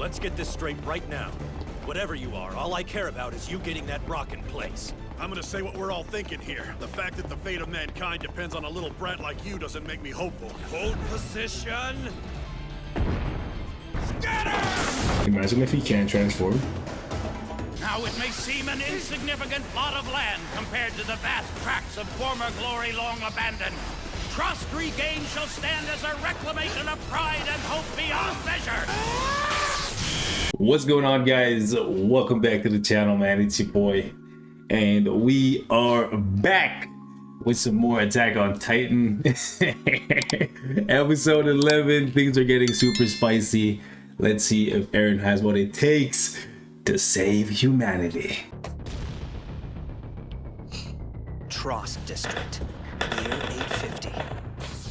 let's get this straight right now. Whatever you are, all I care about is you getting that rock in place. I'm gonna say what we're all thinking here. The fact that the fate of mankind depends on a little brat like you doesn't make me hopeful. Hold position! Scatter! Imagine if he can't transform. Now it may seem an insignificant plot of land compared to the vast tracts of former glory long abandoned. Trost regained shall stand as a reclamation of pride and hope beyond measure. What's going on, guys? Welcome back to the channel, man. It's your boy, and we are back with some more Attack on Titan. Episode 11. Things are getting super spicy. Let's see if Eren has what it takes to save humanity. Trost District, year 850.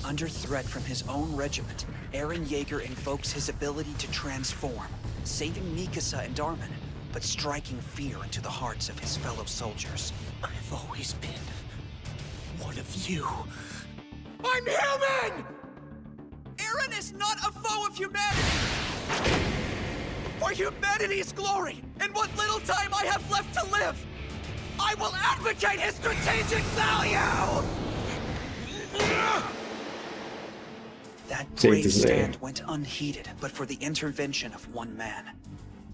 Under threat from his own regiment, Eren Yeager invokes his ability to transform, saving Mikasa and Armin, but striking fear into the hearts of his fellow soldiers. I've always been one of you. I'm human! Eren is not a foe of humanity! For humanity's glory, and what little time I have left to live, I will advocate his strategic value! That brave stand went unheeded, but for the intervention of one man.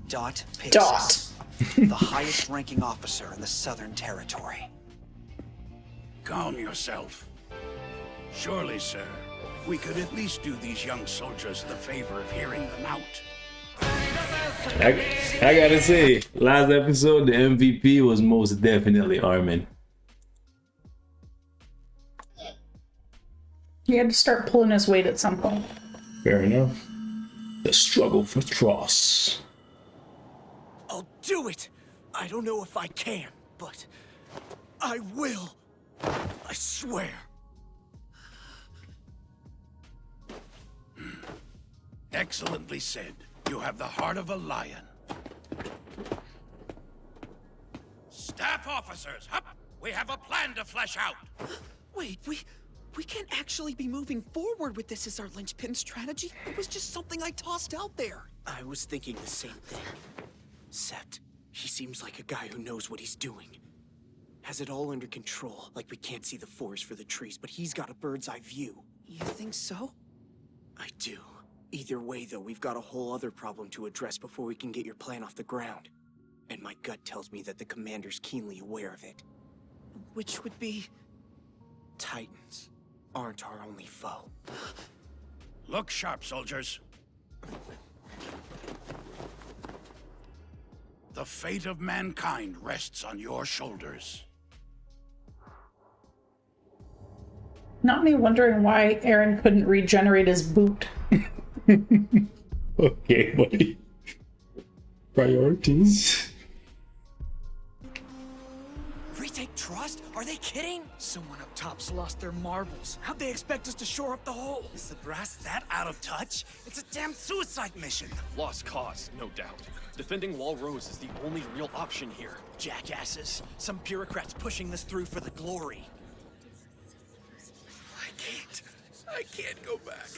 Dot Pixis, the highest-ranking officer in the Southern Territory. Calm yourself. Surely, sir, we could at least do these young soldiers the favor of hearing them out. I gotta say, last episode, the MVP was most definitely Armin. He had to start pulling his weight at some point. Fair enough. The struggle for Trost. I'll do it. I don't know if I can, but I will. I swear. Excellently said. You have the heart of a lion. Staff officers, up! We have a plan to flesh out. Wait, we can't actually be moving forward with this as our linchpin strategy. It was just something I tossed out there. I was thinking the same thing. Except, he seems like a guy who knows what he's doing. Has it all under control, like we can't see the forest for the trees, but he's got a bird's eye view. You think so? I do. Either way, though, we've got a whole other problem to address before we can get your plan off the ground. And my gut tells me that the commander's keenly aware of it. Which would be... Titans aren't our only foe. Look sharp, soldiers. The fate of mankind rests on your shoulders. Not me wondering why Eren couldn't regenerate his boot. Okay, buddy. Priorities. Retake Trost? Are they kidding? Someone up top's lost their marbles. How'd they expect us to shore up the hole? Is the brass that out of touch? It's a damn suicide mission. Lost cause, no doubt. Defending Wall Rose is the only real option here. Jackasses. Some bureaucrats pushing this through for the glory. I can't go back.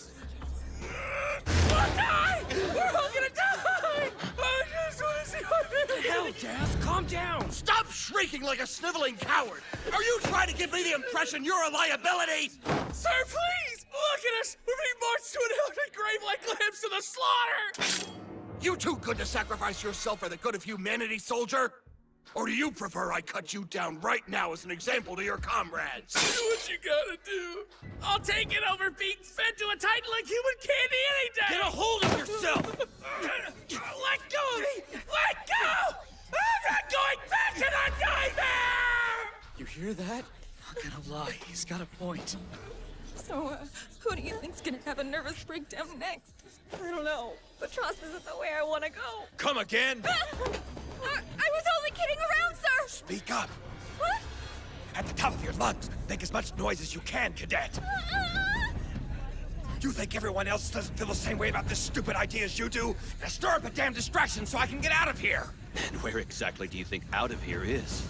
We'll die! We're all gonna die! I just wanna see what the hell, Daz? Calm down! Stop shrieking like a sniveling coward! Are you trying to give me the impression you're a liability? Sir, please! Look at us! We're being marched to an elegant grave like lambs to the slaughter! You too good to sacrifice yourself for the good of humanity, soldier? Or do you prefer I cut you down right now as an example to your comrades? Do what you gotta do. I'll take it over being fed to a Titan like human candy any day! Get a hold of yourself! Let go of me! Let go! I'm not going back to the nightmare! You hear that? Not gonna lie, he's got a point. So, who do you think's gonna have a nervous breakdown next? I don't know, but Trost isn't the way I want to go. Come again? I was only kidding around, sir! Speak up! What? At the top of your lungs, make as much noise as you can, cadet! You think everyone else doesn't feel the same way about this stupid idea as you do? Now stir up a damn distraction so I can get out of here! And where exactly do you think out of here is?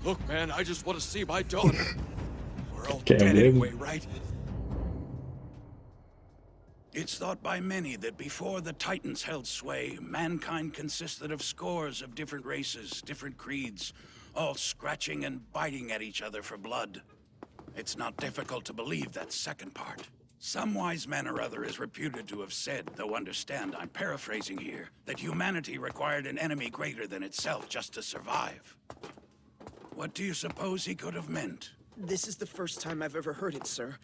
Look, man, I just want to see my daughter. We're all Can't dead live. anyway, right? It's thought by many that before the Titans held sway, mankind consisted of scores of different races, different creeds, all scratching and biting at each other for blood. It's not difficult to believe that second part. Some wise man or other is reputed to have said, though understand I'm paraphrasing here, that humanity required an enemy greater than itself just to survive. What do you suppose he could have meant? This is the first time I've ever heard it, sir.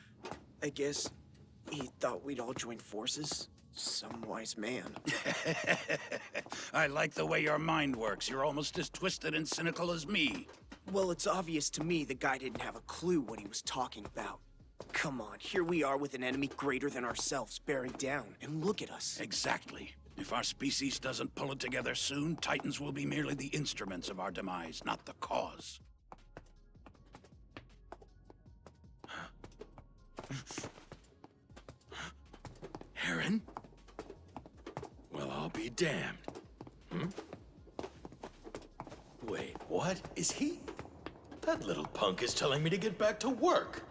I guess he thought we'd all join forces? Some wise man. I like the way your mind works. You're almost as twisted and cynical as me. Well, it's obvious to me the guy didn't have a clue what he was talking about. Come on, here we are with an enemy greater than ourselves bearing down, and look at us. Exactly. If our species doesn't pull it together soon, Titans will be merely the instruments of our demise, not the cause. Eren? Well, I'll be damned. Wait, what? Is he? That little punk is telling me to get back to work.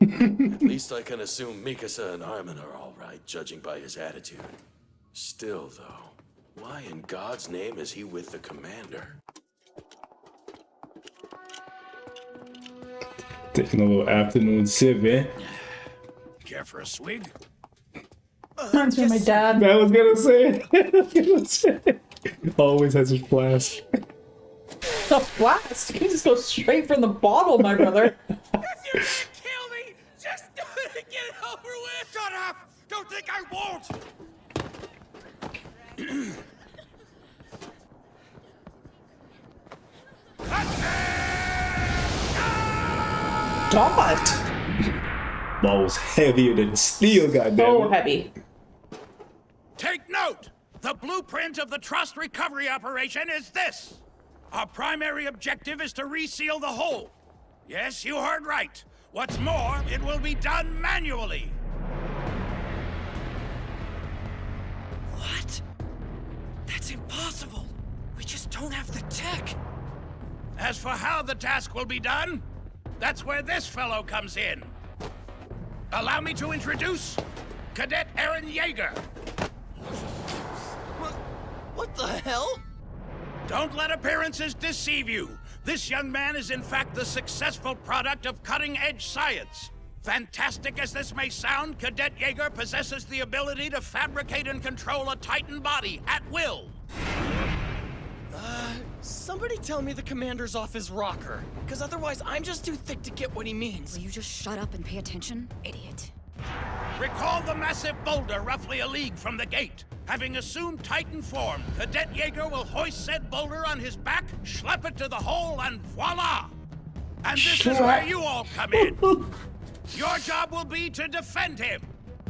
At least I can assume Mikasa and Armin are all right, judging by his attitude. Still, though, why in God's name is he with the commander? Taking a little afternoon sip, eh? Care for a swig? Reminds me of my dad. I was gonna say. Always has his flask. The flask? You just go straight from the bottle, my brother. If you're gonna kill me, just do it and get it over with! Shut up! Don't think I won't! Dot. Ball was heavier than steel, goddamn. So heavy. Take note! The blueprint of the Trost recovery operation is this! Our primary objective is to reseal the hole. Yes, you heard right. What's more, it will be done manually. What? That's impossible. We just don't have the tech. As for how the task will be done, that's where this fellow comes in. Allow me to introduce Cadet Eren Yeager. What the hell? Don't let appearances deceive you. This young man is in fact the successful product of cutting-edge science. Fantastic as this may sound, Cadet Yeager possesses the ability to fabricate and control a Titan body at will. Somebody tell me the commander's off his rocker, because otherwise I'm just too thick to get what he means. Will you just shut up and pay attention, idiot? Recall the massive boulder roughly a league from the gate. Having assumed Titan form, Cadet Yeager will hoist said boulder on his back, schlep it to the hole, and voila! And this is where you all come in. Your job will be to defend him.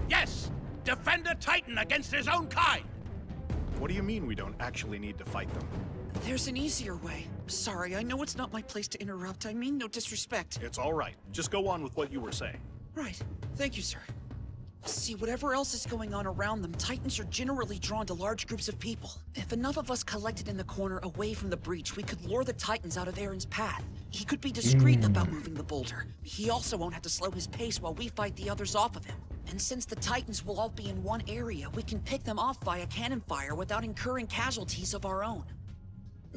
Yes, defend a Titan against his own kind. What do you mean we don't actually need to fight them? There's an easier way. Sorry, I know it's not my place to interrupt. I mean no disrespect. It's all right. Just go on with what you were saying. Right. Thank you, sir. See, whatever else is going on around them, Titans are generally drawn to large groups of people. If enough of us collected in the corner away from the breach, we could lure the Titans out of Eren's path. He could be discreet about moving the boulder. He also won't have to slow his pace while we fight the others off of him. And since the Titans will all be in one area, we can pick them off via cannon fire without incurring casualties of our own.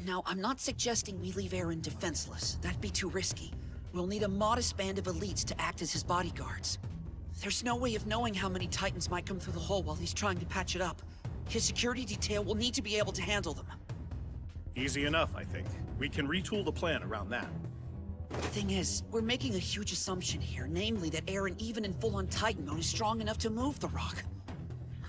Now, I'm not suggesting we leave Eren defenseless. That'd be too risky. We'll need a modest band of elites to act as his bodyguards. There's no way of knowing how many Titans might come through the hole while he's trying to patch it up. His security detail will need to be able to handle them. Easy enough, I think. We can retool the plan around that. The thing is, we're making a huge assumption here, namely that Eren, even in full-on Titan mode, is strong enough to move the rock.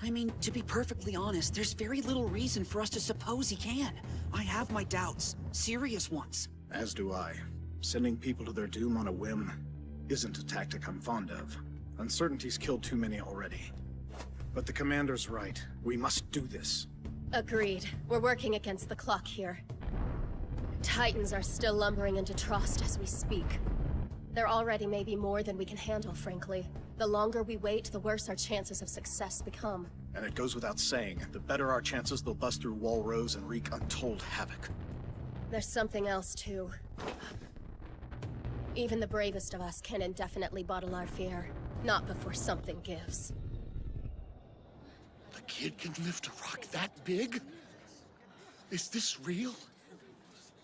I mean, to be perfectly honest, there's very little reason for us to suppose he can. I have my doubts. Serious ones. As do I. Sending people to their doom on a whim isn't a tactic I'm fond of. Uncertainty's killed too many already. But the commander's right. We must do this. Agreed. We're working against the clock here. Titans are still lumbering into Trost as we speak. There already may be more than we can handle, frankly. The longer we wait, the worse our chances of success become. And it goes without saying, the better our chances they'll bust through wall rows and wreak untold havoc. There's something else, too. Even the bravest of us can indefinitely bottle our fear. Not before something gives. kid can lift a rock that big? Is this real?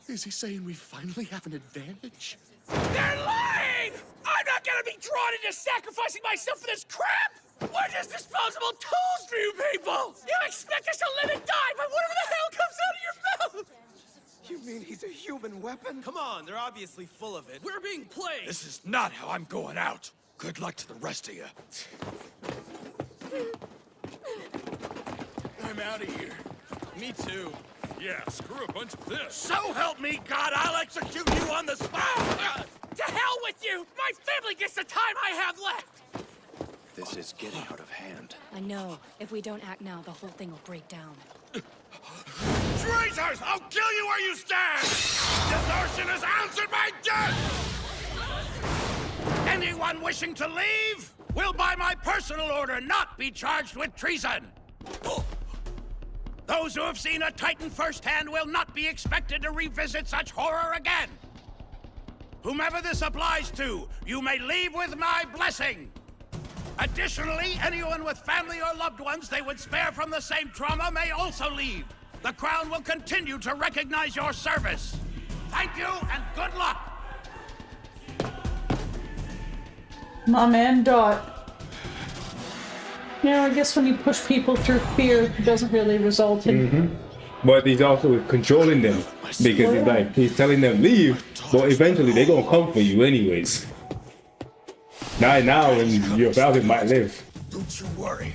Is he saying we finally have an advantage? They're lying! I'm not gonna be drawn into sacrificing myself for this crap! We're just disposable tools for you people! You expect us to live and die by whatever the hell comes out of your mouth! You mean he's a human weapon? Come on, they're obviously full of it. We're being played! This is not how I'm going out. Good luck to the rest of you. I'm out of here. Me too. Yeah, screw a bunch of this. So help me God, I'll execute you on the spot! To hell with you! My family gets the time I have left! This is getting out of hand. I know. If we don't act now, the whole thing will break down. Traitors! I'll kill you where you stand! Desertion is answered by death! Anyone wishing to leave will, by my personal order, not be charged with treason! Those who have seen a Titan firsthand will not be expected to revisit such horror again! Whomever this applies to, you may leave with my blessing! Additionally, anyone with family or loved ones they would spare from the same trauma may also leave. The Crown will continue to recognize your service. Thank you, and good luck! My man Dot. Yeah, I guess when you push people through fear, it doesn't really result in... But he's also controlling them, because he's telling them leave, but eventually they're gonna come for you anyways. Not now when your family might live. Don't you worry.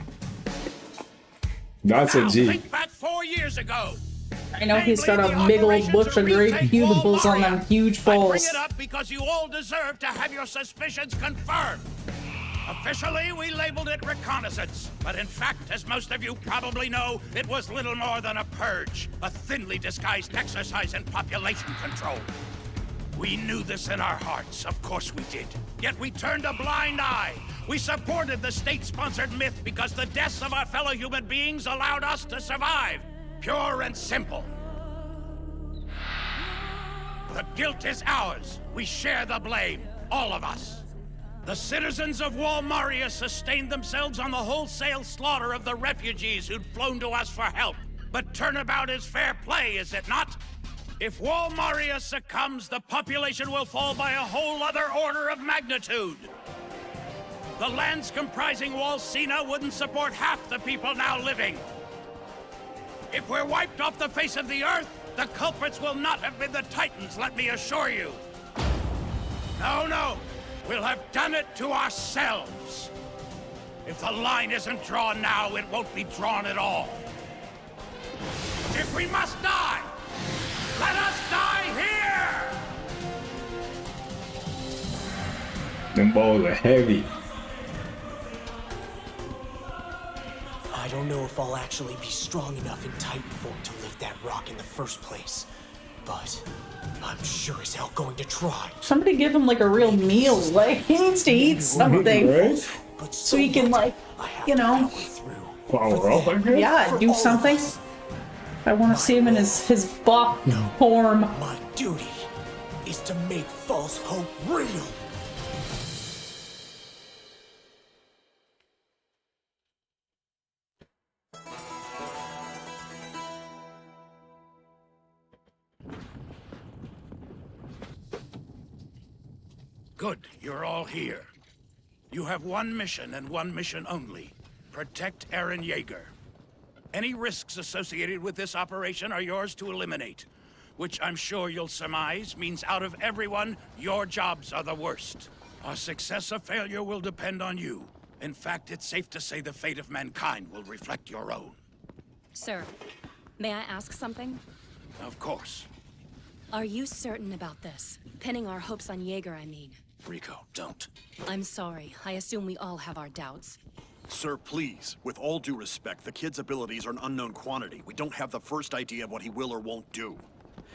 That's a Now, G. think back 4 years ago. I know he's got a big old bush of great cuticles on them huge I bring balls. it up because you all deserve to have your suspicions confirmed. Officially, we labeled it reconnaissance, but in fact, as most of you probably know, it was little more than a purge, a thinly disguised exercise in population control. We knew this in our hearts, of course we did. Yet we turned a blind eye. We supported the state-sponsored myth because the deaths of our fellow human beings allowed us to survive. Pure and simple. The guilt is ours. We share the blame, all of us. The citizens of Wall Maria sustained themselves on the wholesale slaughter of the refugees who'd flown to us for help. But turnabout is fair play, is it not? If Wall Maria succumbs, the population will fall by a whole other order of magnitude. The lands comprising Wall Sina wouldn't support half the people now living. If we're wiped off the face of the Earth, the culprits will not have been the Titans, let me assure you. No, no. We'll have done it to ourselves. If the line isn't drawn now, it won't be drawn at all. If we must die, let us die here! Them balls are heavy. I don't know if I'll actually be strong enough in Titanform to lift that rock in the first place, but I'm sure as hell going to try. Somebody give him like a real meal. Like, he needs to eat something. Right? So he can, like, you know, yeah, do something. I want to see him in his Bach form. My duty is to make false hope real. Good, you're all here. You have one mission and one mission only. Protect Eren Yeager. Any risks associated with this operation are yours to eliminate. Which I'm sure you'll surmise means out of everyone, your jobs are the worst. Our success or failure will depend on you. In fact, it's safe to say the fate of mankind will reflect your own. Sir, may I ask something? Of course. Are you certain about this? Pinning our hopes on Yeager, I mean. Rico, don't. I'm sorry. I assume we all have our doubts. Sir, please. With all due respect, the kid's abilities are an unknown quantity. We don't have the first idea of what he will or won't do.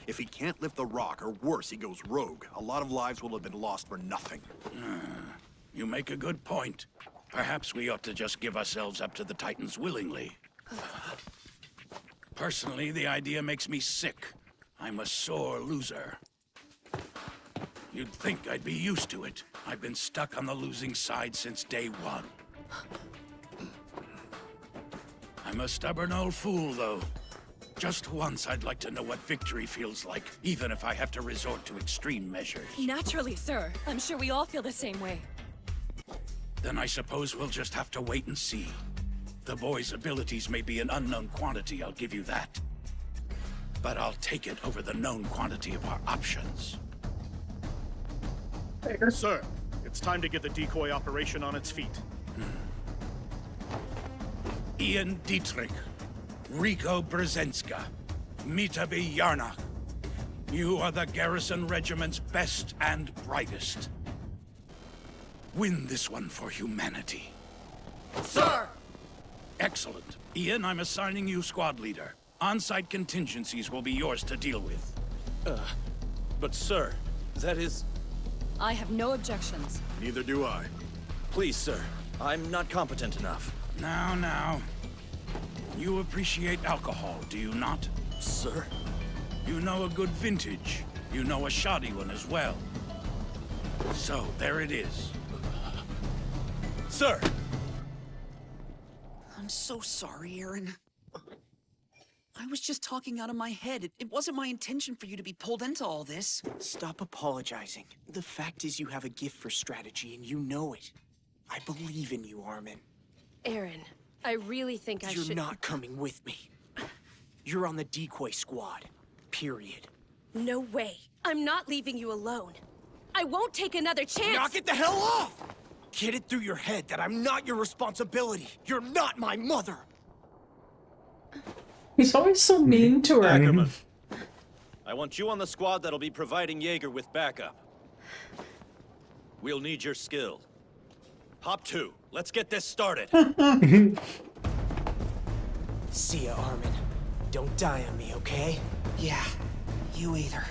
If he can't lift the rock, or worse, he goes rogue, a lot of lives will have been lost for nothing. You make a good point. Perhaps we ought to just give ourselves up to the Titans willingly. Personally, the idea makes me sick. I'm a sore loser. You'd think I'd be used to it. I've been stuck on the losing side since day one. I'm I'm a stubborn old fool, though. Just once, I'd like to know what victory feels like, even if I have to resort to extreme measures. Naturally, sir. I'm sure we all feel the same way. Then I suppose we'll just have to wait and see. The boy's abilities may be an unknown quantity, I'll give you that. But I'll take it over the known quantity of our options. Sir, it's time to get the decoy operation on its feet. Ian Dietrich, Rico Brzezinska, Mitabi Yarnak. You are the Garrison Regiment's best and brightest. Win this one for humanity. Sir! Excellent. Ian, I'm assigning you squad leader. On-site contingencies will be yours to deal with. But sir, that is... I have no objections. Neither do I. Please, sir. I'm not competent enough. Now. You appreciate alcohol, do you not? Sir? You know a good vintage. You know a shoddy one as well. So, there it is. Sir! I'm so sorry, Eren. I was just talking out of my head. It wasn't my intention for you to be pulled into all this. Stop apologizing. The fact is you have a gift for strategy, and you know it. I believe in you, Armin. Eren, I really think I should... You're not coming with me. You're on the decoy squad. Period. No way. I'm not leaving you alone. I won't take another chance. Knock it the hell off! Get it through your head that I'm not your responsibility. You're not my mother. He's always so mean to her. Ackerman, I want you on the squad that'll be providing Yeager with backup. We'll need your skill. Hop 2, let's get this started. See ya, Armin. Don't die on me, okay? Yeah, you either.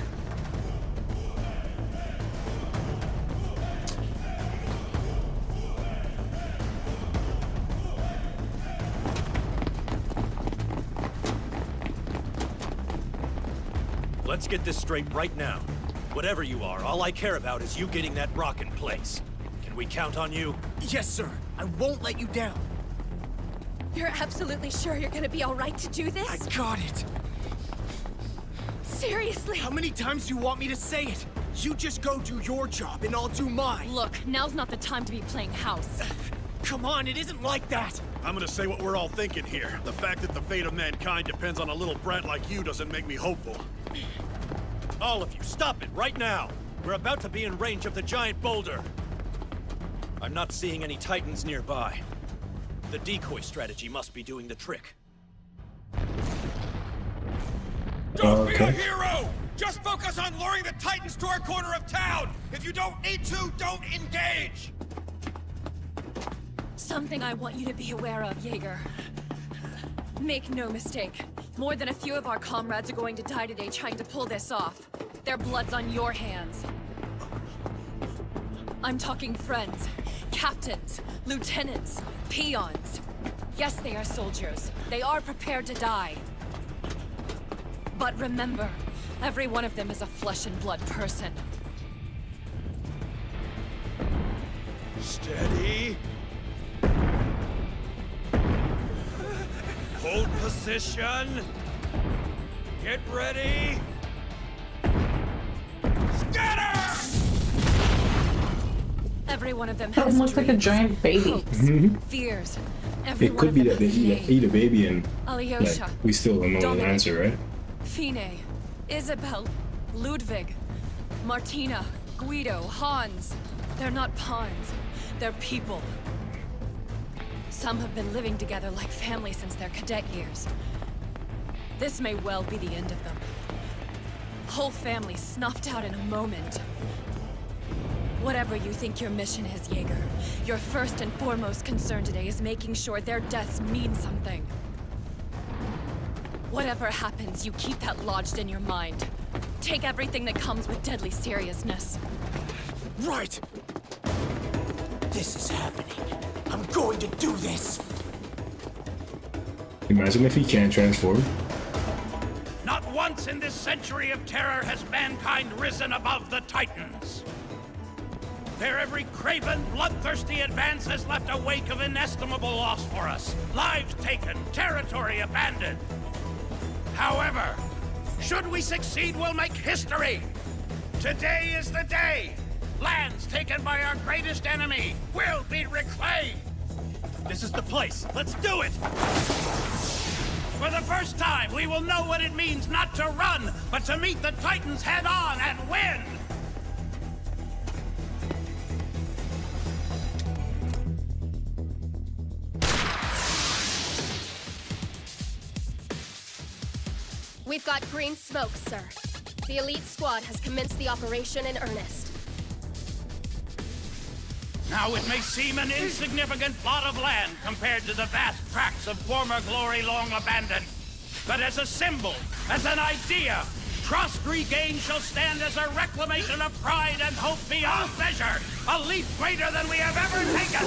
Let's get this straight right now. Whatever you are, all I care about is you getting that rock in place. Can we count on you? Yes, sir. I won't let you down. You're absolutely sure you're gonna be all right to do this? I got it. Seriously? How many times do you want me to say it? You just go do your job and I'll do mine. Look, now's not the time to be playing house. Come on, it isn't like that. I'm gonna say what we're all thinking here. The fact that the fate of mankind depends on a little brat like you doesn't make me hopeful. All of you, stop it right now! We're about to be in range of the giant boulder. I'm not seeing any Titans nearby. The decoy strategy must be doing the trick. Don't be a hero! Just focus on luring the Titans to our corner of town! If you don't need to, don't engage! Something I want you to be aware of, Yeager. Make no mistake. More than a few of our comrades are going to die today trying to pull this off. Their blood's on your hands. I'm talking friends, captains, lieutenants, peons. Yes, they are soldiers. They are prepared to die. But remember, every one of them is a flesh and blood person. Steady. Hold position. Get ready. Scatter! Every one of them That has looks like a dreams, giant baby. hopes, fears. Every It one could of be them that they has a name. eat a baby and Alyosha, like, we still don't know the Dominic, answer, right? Fine, Isabel, Ludwig, Martina, Guido, Hans. They're not pawns. They're people. Some have been living together like family since their cadet years. This may well be the end of them. Whole families snuffed out in a moment. Whatever you think your mission is, Yeager, your first and foremost concern today is making sure their deaths mean something. Whatever happens, you keep that lodged in your mind. Take everything that comes with deadly seriousness. Right! This is happening. I'm going to do this! Imagine if he can't transform. Not once in this century of terror has mankind risen above the Titans. Their every craven, bloodthirsty advance has left a wake of inestimable loss for us. Lives taken, territory abandoned. However, should we succeed, we'll make history. Today is the day. Lands taken by our greatest enemy will be reclaimed. This is the place. Let's do it! For the first time, we will know what it means not to run, but to meet the Titans head on and win! We've got green smoke, sir. The elite squad has commenced the operation in earnest. Now it may seem an insignificant plot of land compared to the vast tracts of former glory long abandoned. But as a symbol, as an idea, Trost regained shall stand as a reclamation of pride and hope beyond measure. A leap greater than we have ever taken.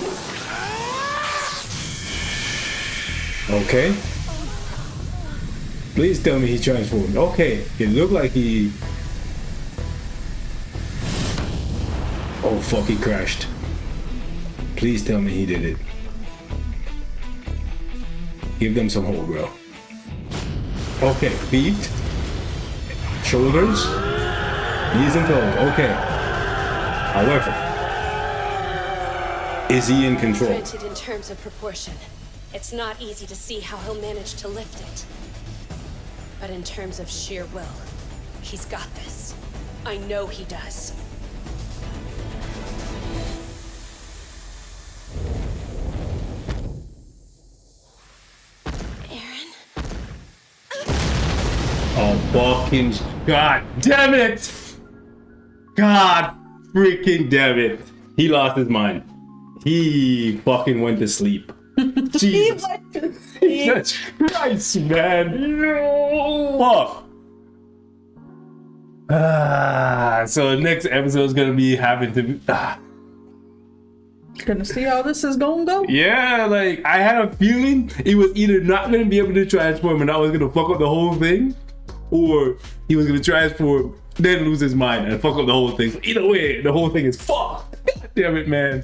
Okay. Please tell me he transformed. Okay, it looked like he... Oh fuck, he crashed. Please tell me he did it. Give them some hope, bro. Okay, feet, shoulders, knees and toes. Okay. However, is he in control? Printed in terms of proportion. It's not easy to see how he'll manage to lift it. But in terms of sheer will, he's got this. I know he does. Oh, fucking God damn it! God freaking damn it! He lost his mind. He fucking went to sleep. Jesus. Jesus Christ, man. No. Fuck. So the next episode is gonna be having to. Gonna see how this is gonna go. Yeah, like I had a feeling he was either not gonna be able to transform and I was gonna fuck up the whole thing, or he was gonna transform, then lose his mind and fuck up the whole thing. So either way, the whole thing is fucked. God damn it, man.